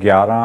11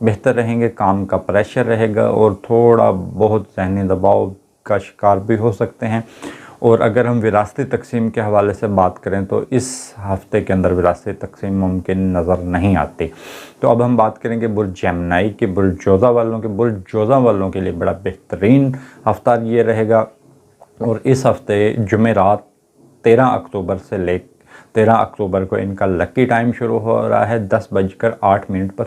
بہتر رہیں گے، کام کا پریشر رہے گا اور تھوڑا بہت ذہنی دباؤ کا شکار بھی ہو سکتے ہیں۔ اور اگر ہم وراثتی تقسیم کے حوالے سے بات کریں تو اس ہفتے کے اندر وراثتی تقسیم ممکن نظر نہیں آتی۔ تو اب ہم بات کریں گے برج جیمنائی کے، برج جوزہ والوں کے۔ برج جوزہ والوں کے لیے بڑا بہترین ہفتہ یہ رہے گا، اور اس ہفتے جمعرات 13 اکتوبر کو ان کا لکی ٹائم شروع ہو رہا ہے 10:08 پر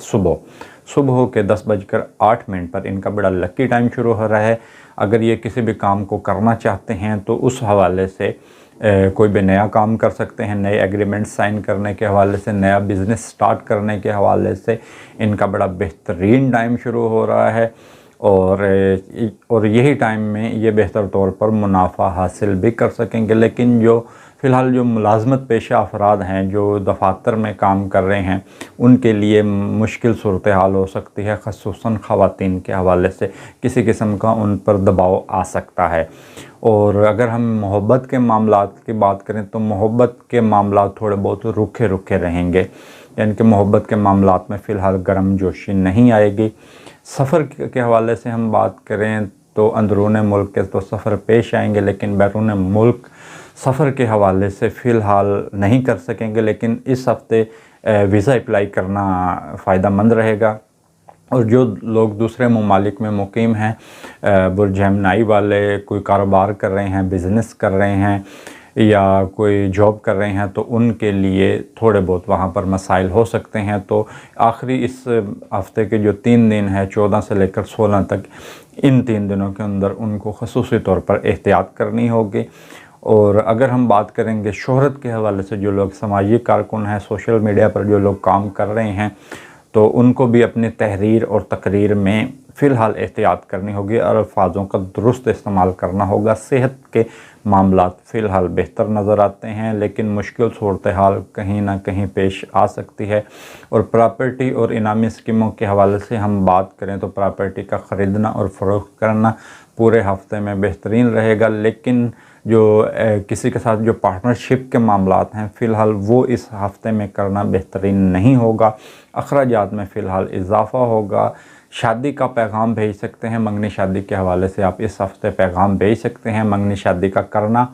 صبح کے 10:08 پر ان کا بڑا لکی ٹائم شروع ہو رہا ہے۔ اگر یہ کسی بھی کام کو کرنا چاہتے ہیں تو اس حوالے سے کوئی بھی نیا کام کر سکتے ہیں، نئے ایگریمنٹ سائن کرنے کے حوالے سے، نیا بزنس سٹارٹ کرنے کے حوالے سے ان کا بڑا بہترین ٹائم شروع ہو رہا ہے، اور یہی ٹائم میں یہ بہتر طور پر منافع حاصل بھی کر سکیں گے۔ لیکن فی الحال جو ملازمت پیشہ افراد ہیں، جو دفاتر میں کام کر رہے ہیں، ان کے لیے مشکل صورتحال ہو سکتی ہے، خصوصاً خواتین کے حوالے سے کسی قسم کا ان پر دباؤ آ سکتا ہے۔ اور اگر ہم محبت کے معاملات کی بات کریں تو محبت کے معاملات تھوڑے بہت رکھے رہیں گے، یعنی کہ محبت کے معاملات میں فی الحال گرم جوشی نہیں آئے گی۔ سفر کے حوالے سے ہم بات کریں تو اندرون ملک کے تو سفر پیش آئیں گے، لیکن بیرون ملک سفر کے حوالے سے فی الحال نہیں کر سکیں گے۔ لیکن اس ہفتے ویزا اپلائی کرنا فائدہ مند رہے گا، اور جو لوگ دوسرے ممالک میں مقیم ہیں، برج جیمنائی والے کوئی کاروبار کر رہے ہیں، بزنس کر رہے ہیں یا کوئی جاب کر رہے ہیں، تو ان کے لیے تھوڑے بہت وہاں پر مسائل ہو سکتے ہیں۔ تو آخری اس ہفتے کے جو 3 دن ہیں 14 سے لے کر 16 تک، ان 3 دنوں کے اندر ان کو خصوصی طور پر احتیاط کرنی ہوگی۔ اور اگر ہم بات کریں گے شہرت کے حوالے سے، جو لوگ سماجی کارکن ہیں، سوشل میڈیا پر جو لوگ کام کر رہے ہیں، تو ان کو بھی اپنی تحریر اور تقریر میں فی الحال احتیاط کرنی ہوگی اور الفاظوں کا درست استعمال کرنا ہوگا۔ صحت کے معاملات فی الحال بہتر نظر آتے ہیں، لیکن مشکل صورتحال کہیں نہ کہیں پیش آ سکتی ہے۔ اور پراپرٹی اور انعامی اسکیموں کے حوالے سے ہم بات کریں تو پراپرٹی کا خریدنا اور فروخت کرنا پورے ہفتے میں بہترین رہے گا، لیکن جو کسی کے ساتھ جو پارٹنرشپ کے معاملات ہیں فی الحال وہ اس ہفتے میں کرنا بہترین نہیں ہوگا۔ اخراجات میں فی الحال اضافہ ہوگا۔ شادی کا پیغام بھیج سکتے ہیں، منگنی شادی کے حوالے سے آپ اس ہفتے پیغام بھیج سکتے ہیں، منگنی شادی کا کرنا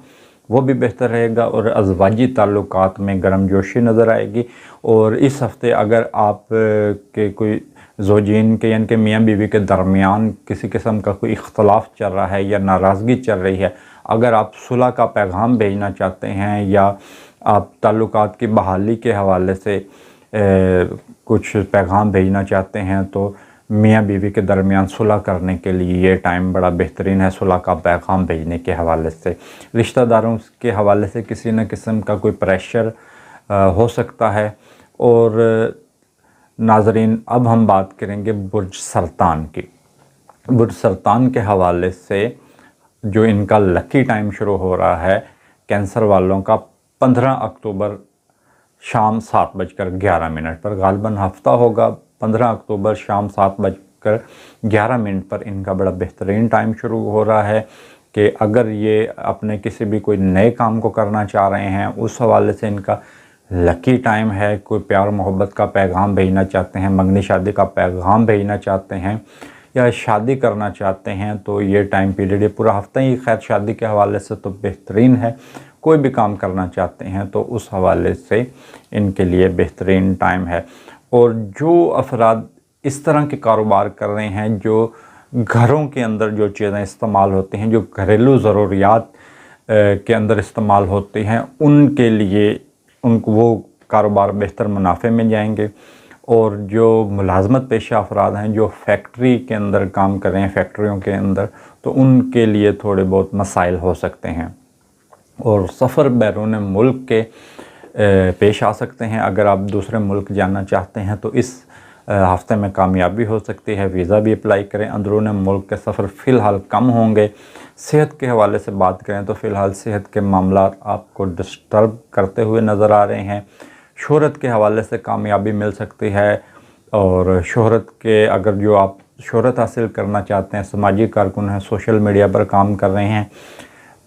وہ بھی بہتر رہے گا، اور ازواجی تعلقات میں گرم جوشی نظر آئے گی۔ اور اس ہفتے اگر آپ کے کوئی زوجین کے یعنی کہ میاں بیوی کے درمیان کسی قسم کا کوئی اختلاف چل رہا ہے یا ناراضگی چل رہی ہے، اگر آپ صلح کا پیغام بھیجنا چاہتے ہیں یا آپ تعلقات کی بحالی کے حوالے سے کچھ پیغام بھیجنا چاہتے ہیں، تو میاں بیوی کے درمیان صلح کرنے کے لیے یہ ٹائم بڑا بہترین ہے، صلح کا پیغام بھیجنے کے حوالے سے۔ رشتہ داروں کے حوالے سے کسی نہ قسم کا کوئی پریشر ہو سکتا ہے۔ اور ناظرین، اب ہم بات کریں گے برج سرطان کی۔ برج سرطان کے حوالے سے جو ان کا لکی ٹائم شروع ہو رہا ہے کینسر والوں کا 15 اکتوبر شام 7:11 پر، غالباً ہفتہ ہوگا 15 اکتوبر شام 7:11 پر ان کا بڑا بہترین ٹائم شروع ہو رہا ہے کہ اگر یہ اپنے کسی بھی کوئی نئے کام کو کرنا چاہ رہے ہیں اس حوالے سے ان کا لکی ٹائم ہے۔ کوئی پیار محبت کا پیغام بھیجنا چاہتے ہیں، منگنی شادی کا پیغام بھیجنا چاہتے ہیں یا شادی کرنا چاہتے ہیں، تو یہ ٹائم پیریڈ یہ پورا ہفتہ ہی خیر شادی کے حوالے سے تو بہترین ہے۔ کوئی بھی کام کرنا چاہتے ہیں تو اس حوالے سے ان کے لیے بہترین ٹائم ہے۔ اور جو افراد اس طرح کے کاروبار کر رہے ہیں جو گھروں کے اندر جو چیزیں استعمال ہوتی ہیں، جو گھریلو ضروریات کے اندر استعمال ہوتی ہیں، ان کے لیے ان کو وہ کاروبار بہتر منافع میں جائیں گے۔ اور جو ملازمت پیشہ افراد ہیں جو فیکٹری کے اندر کام کر رہے ہیں، فیکٹریوں کے اندر، تو ان کے لیے تھوڑے بہت مسائل ہو سکتے ہیں۔ اور سفر بیرون ملک کے پیش آ سکتے ہیں۔ اگر آپ دوسرے ملک جانا چاہتے ہیں تو اس ہفتے میں کامیابی ہو سکتی ہے، ویزا بھی اپلائی کریں۔ اندرون ملک کے سفر فی الحال کم ہوں گے۔ صحت کے حوالے سے بات کریں تو فی الحال صحت کے معاملات آپ کو ڈسٹرب کرتے ہوئے نظر آ رہے ہیں۔ شہرت کے حوالے سے کامیابی مل سکتی ہے، اور شہرت کے اگر جو آپ شہرت حاصل کرنا چاہتے ہیں، سماجی کارکن ہیں، سوشل میڈیا پر کام کر رہے ہیں،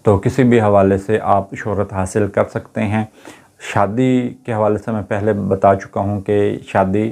تو کسی بھی حوالے سے آپ شہرت حاصل کر سکتے ہیں۔ شادی کے حوالے سے میں پہلے بتا چکا ہوں کہ شادی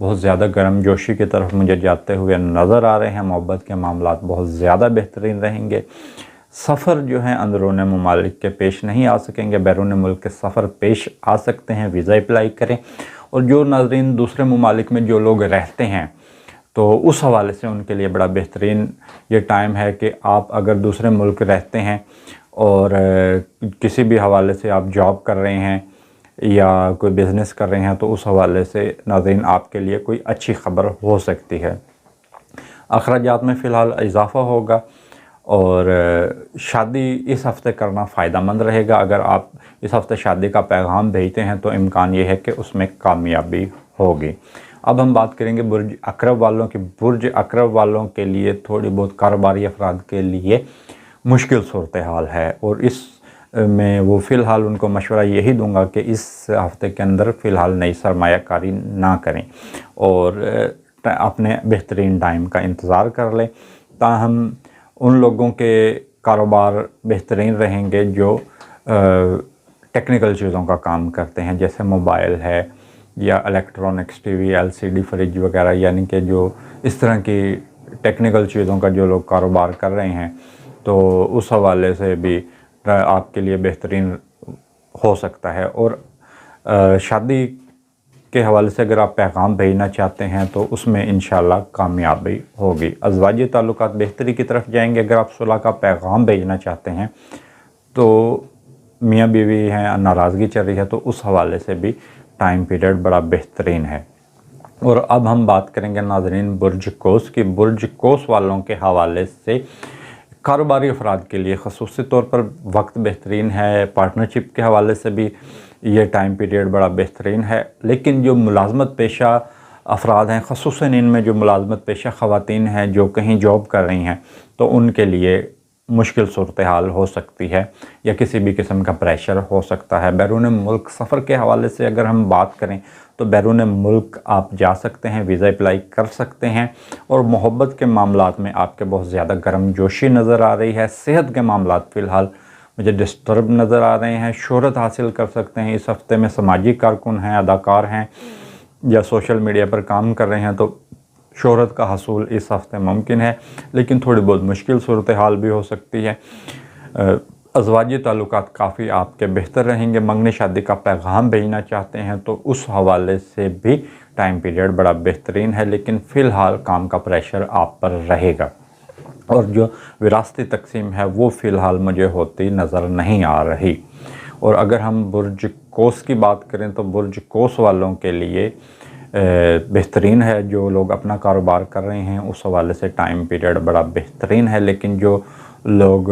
بہت زیادہ گرم جوشی کی طرف مجھے جاتے ہوئے نظر آ رہے ہیں۔ محبت کے معاملات بہت زیادہ بہترین رہیں گے۔ سفر جو ہیں اندرون ممالک کے پیش نہیں آ سکیں گے، بیرون ملک کے سفر پیش آ سکتے ہیں، ویزا اپلائی کریں۔ اور جو ناظرین دوسرے ممالک میں جو لوگ رہتے ہیں تو اس حوالے سے ان کے لیے بڑا بہترین یہ ٹائم ہے کہ آپ اگر دوسرے ملک رہتے ہیں اور کسی بھی حوالے سے آپ جاب کر رہے ہیں یا کوئی بزنس کر رہے ہیں تو اس حوالے سے ناظرین آپ کے لیے کوئی اچھی خبر ہو سکتی ہے۔ اخراجات میں فی الحال اضافہ ہوگا اور شادی اس ہفتے کرنا فائدہ مند رہے گا۔ اگر آپ اس ہفتے شادی کا پیغام بھیجتے ہیں تو امکان یہ ہے کہ اس میں کامیابی ہوگی۔ اب ہم بات کریں گے برج اقرب والوں کی۔ برج اقرب والوں کے لیے تھوڑی بہت کاروباری افراد کے لیے مشکل صورتحال ہے، اور اس میں وہ فی الحال ان کو مشورہ یہی دوں گا کہ اس ہفتے کے اندر فی الحال نئی سرمایہ کاری نہ کریں اور اپنے بہترین ٹائم کا انتظار کر لیں۔ تاہم ان لوگوں کے کاروبار بہترین رہیں گے جو ٹیکنیکل چیزوں کا کام کرتے ہیں، جیسے موبائل ہے یا electronics, T V, L C D, fridge وغیرہ، یعنی کہ جو اس طرح کی ٹیکنیکل چیزوں کا جو لوگ کاروبار کر رہے ہیں تو اس حوالے سے بھی آپ کے لیے بہترین ہو سکتا ہے۔ اور شادی کے حوالے سے اگر آپ پیغام بھیجنا چاہتے ہیں تو اس میں انشاءاللہ کامیابی ہوگی۔ ازواجی تعلقات بہتری کی طرف جائیں گے۔ اگر آپ صلح کا پیغام بھیجنا چاہتے ہیں تو میاں بیوی ہیں، ناراضگی چل رہی ہے تو اس حوالے سے بھی ٹائم پیریڈ بڑا بہترین ہے۔ اور اب ہم بات کریں گے ناظرین برج قوس کی۔ برج قوس والوں کے حوالے سے کاروباری افراد کے لیے خصوصی طور پر وقت بہترین ہے۔ پارٹنرشپ کے حوالے سے بھی یہ ٹائم پیریڈ بڑا بہترین ہے، لیکن جو ملازمت پیشہ افراد ہیں، خصوصاً ان میں جو ملازمت پیشہ خواتین ہیں جو کہیں جاب کر رہی ہیں تو ان کے لیے مشکل صورتحال ہو سکتی ہے یا کسی بھی قسم کا پریشر ہو سکتا ہے۔ بیرون ملک سفر کے حوالے سے اگر ہم بات کریں تو بیرون ملک آپ جا سکتے ہیں، ویزا اپلائی کر سکتے ہیں، اور محبت کے معاملات میں آپ کے بہت زیادہ گرم جوشی نظر آ رہی ہے۔ صحت کے معاملات فی الحال مجھے ڈسٹرب نظر آ رہے ہیں۔ شہرت حاصل کر سکتے ہیں اس ہفتے میں، سماجی کارکن ہیں، اداکار ہیں یا سوشل میڈیا پر کام کر رہے ہیں تو شہرت کا حصول اس ہفتے ممکن ہے، لیکن تھوڑی بہت مشکل صورتحال بھی ہو سکتی ہے۔ ازواجی تعلقات کافی آپ کے بہتر رہیں گے۔ منگنی شادی کا پیغام بھیجنا چاہتے ہیں تو اس حوالے سے بھی ٹائم پیریڈ بڑا بہترین ہے، لیکن فی الحال کام کا پریشر آپ پر رہے گا۔ اور جو وراثتی تقسیم ہے وہ فی الحال مجھے ہوتی نظر نہیں آ رہی۔ اور اگر ہم برج قوس کی بات کریں تو برج قوس والوں کے لیے بہترین ہے۔ جو لوگ اپنا کاروبار کر رہے ہیں اس حوالے سے ٹائم پیریڈ بڑا بہترین ہے، لیکن جو لوگ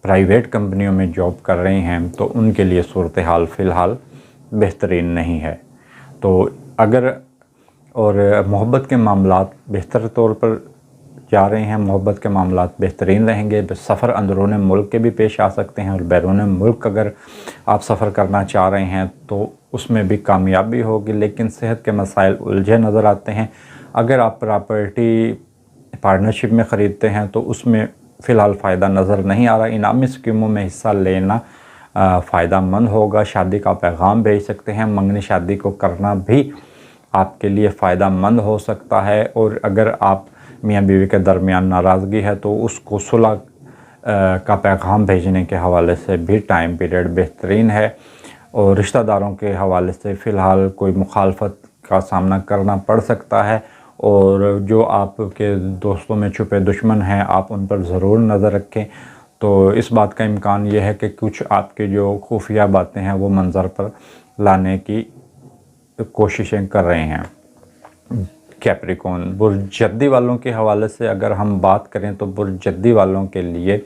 پرائیویٹ کمپنیوں میں جاب کر رہے ہیں تو ان کے لیے صورتحال فی الحال بہترین نہیں ہے۔ تو اگر اور محبت کے معاملات بہتر طور پر جا رہے ہیں، محبت کے معاملات بہترین رہیں گے۔ سفر اندرون ملک کے بھی پیش آ سکتے ہیں، اور بیرون ملک اگر آپ سفر کرنا چاہ رہے ہیں تو اس میں بھی کامیابی ہوگی، لیکن صحت کے مسائل الجھے نظر آتے ہیں۔ اگر آپ پراپرٹی پارٹنرشپ میں خریدتے ہیں تو اس میں فی الحال فائدہ نظر نہیں آ رہا۔ انعامی اسکیموں میں حصہ لینا فائدہ مند ہوگا۔ شادی کا پیغام بھیج سکتے ہیں۔ منگنی شادی کو کرنا بھی آپ کے لیے فائدہ مند ہو سکتا ہے، اور اگر آپ میاں بیوی کے درمیان ناراضگی ہے تو اس کو صلح کا پیغام بھیجنے کے حوالے سے بھی ٹائم پیریڈ بہترین ہے۔ اور رشتہ داروں کے حوالے سے فی الحال کوئی مخالفت کا سامنا کرنا پڑ سکتا ہے، اور جو آپ کے دوستوں میں چھپے دشمن ہیں آپ ان پر ضرور نظر رکھیں۔ تو اس بات کا امکان یہ ہے کہ کچھ آپ کے جو خفیہ باتیں ہیں وہ منظر پر لانے کی کوششیں کر رہے ہیں۔ کیپریکون برج جدی والوں کے حوالے سے اگر ہم بات کریں تو برج جدی والوں کے لیے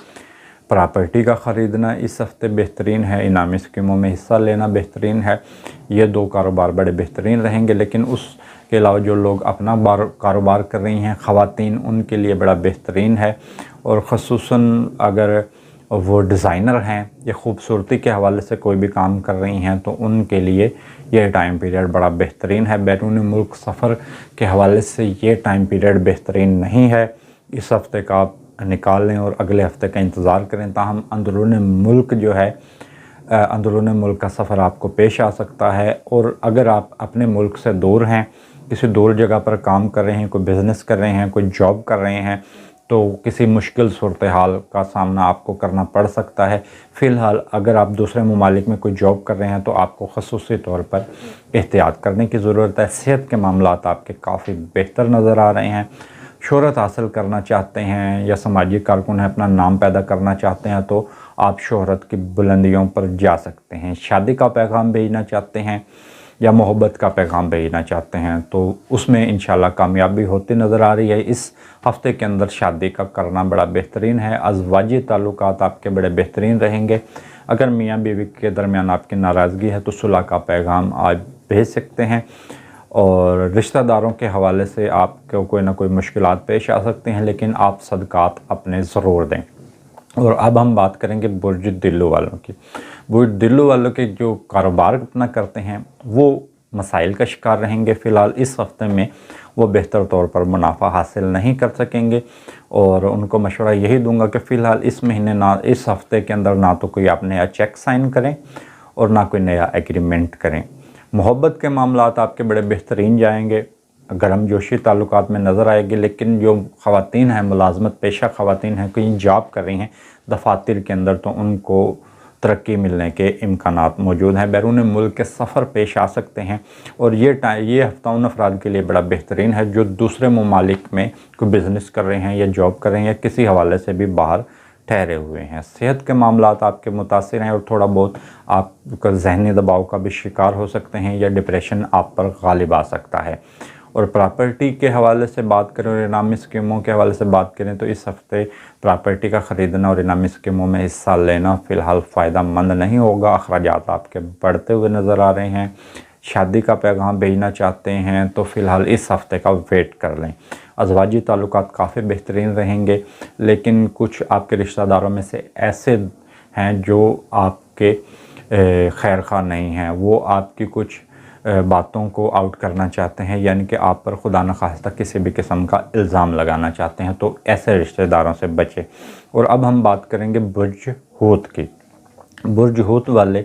پراپرٹی کا خریدنا اس ہفتے بہترین ہے، انعامی اسکیموں میں حصہ لینا بہترین ہے۔ یہ دو کاروبار بڑے بہترین رہیں گے، لیکن اس کے علاوہ جو لوگ اپنا کاروبار کر رہی ہیں خواتین، ان کے لیے بڑا بہترین ہے، اور خصوصاً اگر وہ ڈیزائنر ہیں یا خوبصورتی کے حوالے سے کوئی بھی کام کر رہی ہیں تو ان کے لیے یہ ٹائم پیریڈ بڑا بہترین ہے۔ بیرون ملک سفر کے حوالے سے یہ ٹائم پیریڈ بہترین نہیں ہے۔ اس ہفتے کا آپ نکال لیں اور اگلے ہفتے کا انتظار کریں۔ تاہم اندرون ملک جو ہے، اندرون ملک کا سفر آپ کو پیش آ سکتا ہے، اور اگر آپ اپنے ملک سے دور ہیں، کسی دور جگہ پر کام کر رہے ہیں، کوئی بزنس کر رہے ہیں، کوئی جاب کر رہے ہیں تو کسی مشکل صورتحال کا سامنا آپ کو کرنا پڑ سکتا ہے۔ فی الحال اگر آپ دوسرے ممالک میں کوئی جاب کر رہے ہیں تو آپ کو خصوصی طور پر احتیاط کرنے کی ضرورت ہے۔ صحت کے معاملات آپ کے کافی بہتر نظر آ رہے ہیں۔ شہرت حاصل کرنا چاہتے ہیں یا سماجی کارکن ہیں، اپنا نام پیدا کرنا چاہتے ہیں تو آپ شہرت کی بلندیوں پر جا سکتے ہیں۔ شادی کا پیغام بھیجنا چاہتے ہیں یا محبت کا پیغام بھیجنا چاہتے ہیں تو اس میں انشاءاللہ کامیابی ہوتی نظر آ رہی ہے۔ اس ہفتے کے اندر شادی کا کرنا بڑا بہترین ہے۔ ازواجی تعلقات آپ کے بڑے بہترین رہیں گے۔ اگر میاں بیوی کے درمیان آپ کی ناراضگی ہے تو صلح کا پیغام آپ بھیج سکتے ہیں، اور رشتہ داروں کے حوالے سے آپ کو کوئی نہ کوئی مشکلات پیش آ سکتے ہیں، لیکن آپ صدقات اپنے ضرور دیں۔ اور اب ہم بات کریں گے برج دلو والوں کی۔ برج دلو والوں کے جو کاروبار اپنا کرتے ہیں وہ مسائل کا شکار رہیں گے۔ فی الحال اس ہفتے میں وہ بہتر طور پر منافع حاصل نہیں کر سکیں گے، اور ان کو مشورہ یہی دوں گا کہ فی الحال اس مہینے اس ہفتے کے اندر نہ تو کوئی آپ نیا چیک سائن کریں اور نہ کوئی نیا ایگریمنٹ کریں۔ محبت کے معاملات آپ کے بڑے بہترین جائیں گے، گرم جوشی تعلقات میں نظر آئے گی، لیکن جو خواتین ہیں، ملازمت پیشہ خواتین ہیں، کہیں جاب کر رہی ہیں دفاتر کے اندر، تو ان کو ترقی ملنے کے امکانات موجود ہیں۔ بیرون ملک کے سفر پیش آ سکتے ہیں، اور یہ ہفتہ ان افراد کے لیے بڑا بہترین ہے جو دوسرے ممالک میں کوئی بزنس کر رہے ہیں یا جاب کر رہے ہیں یا کسی حوالے سے بھی باہر ٹھہرے ہوئے ہیں۔ صحت کے معاملات آپ کے متاثر ہیں، اور تھوڑا بہت آپ کا ذہنی دباؤ کا بھی شکار ہو سکتے ہیں یا ڈپریشن آپ پر غالب آ سکتا ہے۔ اور پراپرٹی کے حوالے سے بات کریں اور انعامی اسکیموں کے حوالے سے بات کریں تو اس ہفتے پراپرٹی کا خریدنا اور انعامی اسکیموں میں حصہ لینا فی الحال فائدہ مند نہیں ہوگا۔ اخراجات آپ کے بڑھتے ہوئے نظر آ رہے ہیں۔ شادی کا پیغام بھیجنا چاہتے ہیں تو فی الحال اس ہفتے کا ویٹ کر لیں۔ ازواجی تعلقات کافی بہترین رہیں گے، لیکن کچھ آپ کے رشتہ داروں میں سے ایسے ہیں جو آپ کے خیر خواہ نہیں ہیں، وہ آپ کی کچھ باتوں کو آؤٹ کرنا چاہتے ہیں، یعنی کہ آپ پر خدا نخواستہ کسی بھی قسم کا الزام لگانا چاہتے ہیں، تو ایسے رشتہ داروں سے بچیں۔ اور اب ہم بات کریں گے برج حوت کی۔ برج حوت والے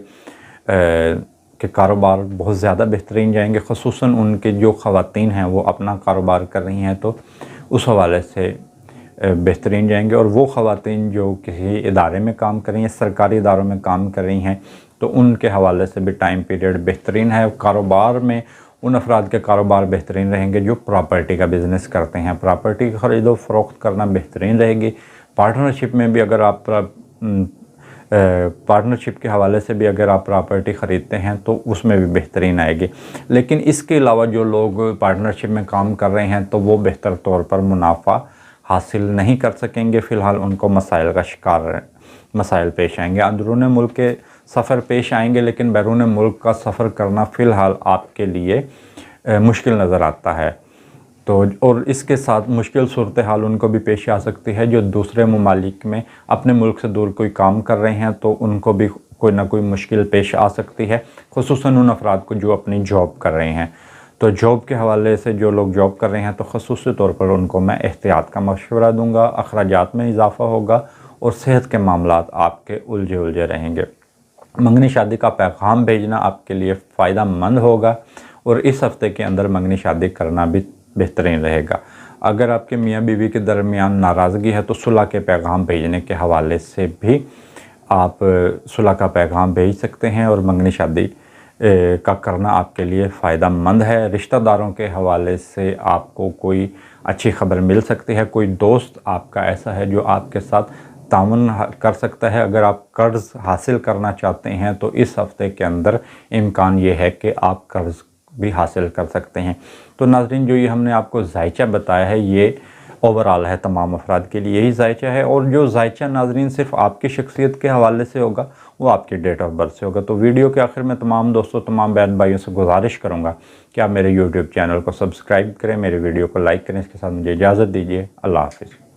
کے کاروبار بہت زیادہ بہترین جائیں گے، خصوصاً ان کے جو خواتین ہیں وہ اپنا کاروبار کر رہی ہیں تو اس حوالے سے بہترین جائیں گے۔ اور وہ خواتین جو کسی ادارے میں کام کر رہی ہیں، سرکاری اداروں میں کام کر رہی ہیں، تو ان کے حوالے سے بھی ٹائم پیریڈ بہترین ہے۔ کاروبار میں ان افراد کے کاروبار بہترین رہیں گے جو پراپرٹی کا بزنس کرتے ہیں۔ پراپرٹی کی خرید و فروخت کرنا بہترین رہے گی۔ پارٹنرشپ میں بھی اگر آپ پارٹنرشپ کے حوالے سے بھی اگر آپ پراپرٹی خریدتے ہیں تو اس میں بھی بہترین آئے گی۔ لیکن اس کے علاوہ جو لوگ پارٹنرشپ میں کام کر رہے ہیں تو وہ بہتر طور پر منافع حاصل نہیں کر سکیں گے۔ فی الحال ان کو مسائل پیش آئیں گے۔ اندرون ملک کے سفر پیش آئیں گے، لیکن بیرون ملک کا سفر کرنا فی الحال آپ کے لیے مشکل نظر آتا ہے۔ تو اور اس کے ساتھ مشکل صورتحال ان کو بھی پیش آ سکتی ہے جو دوسرے ممالک میں اپنے ملک سے دور کوئی کام کر رہے ہیں، تو ان کو بھی کوئی نہ کوئی مشکل پیش آ سکتی ہے، خصوصاً ان افراد کو جو اپنی جاب کر رہے ہیں۔ تو جاب کے حوالے سے جو لوگ جاب کر رہے ہیں تو خصوصی طور پر ان کو میں احتیاط کا مشورہ دوں گا۔ اخراجات میں اضافہ ہوگا اور صحت کے معاملات آپ کے الجھے رہیں گے۔ منگنی شادی کا پیغام بھیجنا آپ کے لیے فائدہ مند ہوگا، اور اس ہفتے کے اندر منگنی شادی کرنا بھی بہترین رہے گا۔ اگر آپ کے میاں بیوی کے درمیان ناراضگی ہے تو صلح کے پیغام بھیجنے کے حوالے سے بھی آپ صلح کا پیغام بھیج سکتے ہیں، اور منگنی شادی کا کرنا آپ کے لیے فائدہ مند ہے۔ رشتہ داروں کے حوالے سے آپ کو کوئی اچھی خبر مل سکتی ہے۔ کوئی دوست آپ کا ایسا ہے جو آپ کے ساتھ تعاون کر سکتا ہے۔ اگر آپ قرض حاصل کرنا چاہتے ہیں تو اس ہفتے کے اندر امکان یہ ہے کہ آپ قرض بھی حاصل کر سکتے ہیں۔ تو ناظرین، جو یہ ہم نے آپ کو ذائچہ بتایا ہے یہ اوورال ہے، تمام افراد کے لیے یہی ذائچہ ہے، اور جو ذائچہ ناظرین صرف آپ کی شخصیت کے حوالے سے ہوگا وہ آپ کی ڈیٹ آف برتھ سے ہوگا۔ تو ویڈیو کے آخر میں تمام دوستوں، تمام بہن بھائیوں سے گزارش کروں گا کہ آپ میرے یوٹیوب چینل کو سبسکرائب کریں، میرے ویڈیو کو لائک کریں۔ اس کے ساتھ مجھے اجازت دیجیے۔ اللہ حافظ۔